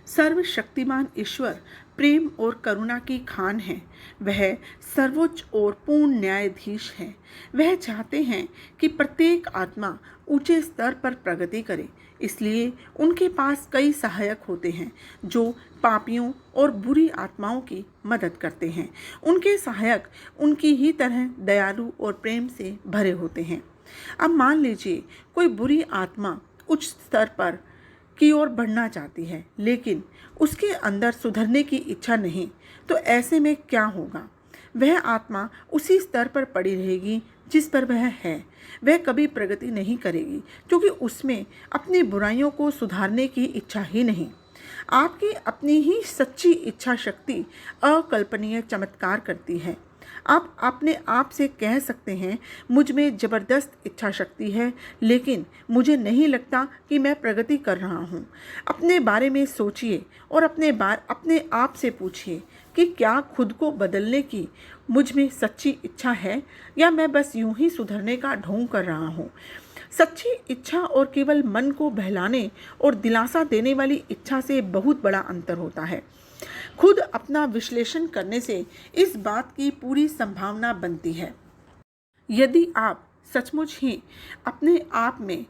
सर्वशक्तिमान ईश्वर प्रेम और करुणा की खान है। वह सर्वोच्च और पूर्ण न्यायाधीश है। वह चाहते हैं कि प्रत्येक आत्मा ऊंचे स्तर पर प्रगति करे। इसलिए उनके पास कई सहायक होते हैं जो पापियों और बुरी आत्माओं की मदद करते हैं। उनके सहायक उनकी ही तरह दयालु और प्रेम से भरे होते हैं। अब मान लीजिए कोई बुरी आत्मा उच्च स्तर पर की ओर बढ़ना चाहती है, लेकिन उसके अंदर सुधरने की इच्छा नहीं, तो ऐसे में क्या होगा? वह आत्मा उसी स्तर पर पड़ी रहेगी जिस पर वह है। वह कभी प्रगति नहीं करेगी क्योंकि उसमें अपनी बुराइयों को सुधारने की इच्छा ही नहीं। आपकी अपनी ही सच्ची इच्छा शक्ति अकल्पनीय चमत्कार करती है। आप अपने आप से कह सकते हैं, मुझ में ज़बरदस्त इच्छा शक्ति है, लेकिन मुझे नहीं लगता कि मैं प्रगति कर रहा हूँ। अपने बारे में सोचिए और अपने आप से पूछिए कि क्या खुद को बदलने की मुझ में सच्ची इच्छा है या मैं बस यूं ही सुधरने का ढोंग कर रहा हूँ। सच्ची इच्छा और केवल मन को बहलाने और दिलासा देने वाली इच्छा से बहुत बड़ा अंतर होता है। खुद अपना विश्लेषण करने से इस बात की पूरी संभावना बनती है। यदि आप सचमुच ही अपने आप में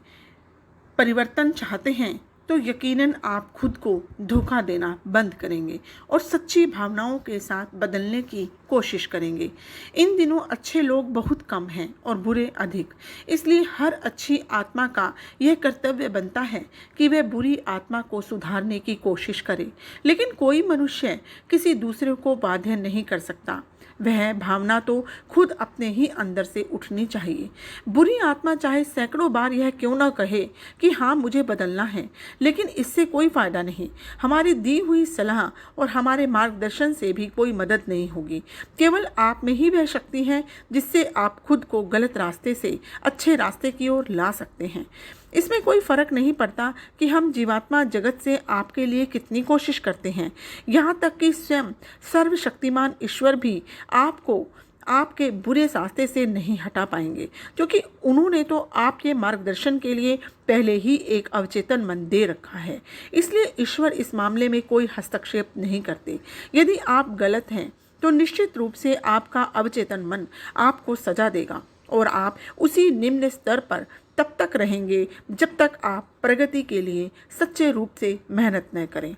परिवर्तन चाहते हैं तो यकीनन आप खुद को धोखा देना बंद करेंगे और सच्ची भावनाओं के साथ बदलने की कोशिश करेंगे। इन दिनों अच्छे लोग बहुत कम हैं और बुरे अधिक। इसलिए हर अच्छी आत्मा का यह कर्तव्य बनता है कि वह बुरी आत्मा को सुधारने की कोशिश करे। लेकिन कोई मनुष्य किसी दूसरे को बाध्य नहीं कर सकता। वह भावना तो खुद अपने ही अंदर से उठनी चाहिए। बुरी आत्मा चाहे सैकड़ों बार यह क्यों ना कहे कि हाँ मुझे बदलना है, लेकिन इससे कोई फ़ायदा नहीं। हमारी दी हुई सलाह और हमारे मार्गदर्शन से भी कोई मदद नहीं होगी। केवल आप में ही वह शक्ति है जिससे आप खुद को गलत रास्ते से अच्छे रास्ते की ओर ला सकते हैं। इसमें कोई फ़र्क नहीं पड़ता कि हम जीवात्मा जगत से आपके लिए कितनी कोशिश करते हैं। यहाँ तक कि स्वयं सर्वशक्तिमान ईश्वर भी आपको आपके बुरे रास्ते से नहीं हटा पाएंगे, क्योंकि उन्होंने तो आपके मार्गदर्शन के लिए पहले ही एक अवचेतन मन दे रखा है। इसलिए ईश्वर इस मामले में कोई हस्तक्षेप नहीं करते। यदि आप गलत हैं तो निश्चित रूप से आपका अवचेतन मन आपको सजा देगा और आप उसी निम्न स्तर पर तब तक रहेंगे जब तक आप प्रगति के लिए सच्चे रूप से मेहनत न करें।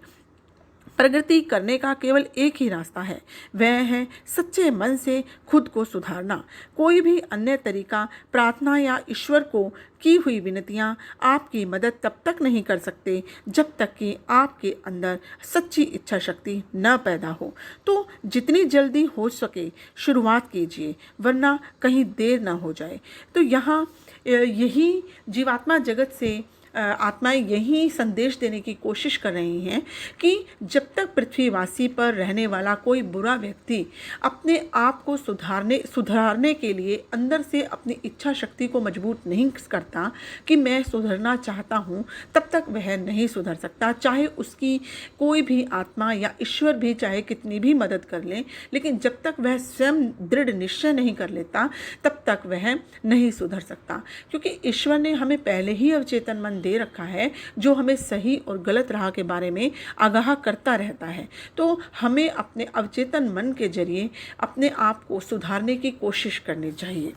प्रगति करने का केवल एक ही रास्ता है, वह है सच्चे मन से खुद को सुधारना। कोई भी अन्य तरीका, प्रार्थना या ईश्वर को की हुई विनतियाँ आपकी मदद तब तक नहीं कर सकते जब तक कि आपके अंदर सच्ची इच्छा शक्ति न पैदा हो। तो जितनी जल्दी हो सके शुरुआत कीजिए, वरना कहीं देर न हो जाए। तो यहाँ यही जीवात्मा जगत से आत्माएं यही संदेश देने की कोशिश कर रही हैं कि जब तक पृथ्वीवासी पर रहने वाला कोई बुरा व्यक्ति अपने आप को सुधारने के लिए अंदर से अपनी इच्छा शक्ति को मजबूत नहीं करता कि मैं सुधरना चाहता हूँ, तब तक वह नहीं सुधर सकता। चाहे उसकी कोई भी आत्मा या ईश्वर भी चाहे कितनी भी मदद कर ले, लेकिन जब तक वह स्वयं दृढ़ निश्चय नहीं कर लेता तब तक वह नहीं सुधर सकता। क्योंकि ईश्वर ने हमें पहले ही अवचेतन मन दे रखा है जो हमें सही और गलत राह के बारे में आगाह करता रहता है। तो हमें अपने अवचेतन मन के जरिए अपने आप को सुधारने की कोशिश करनी चाहिए।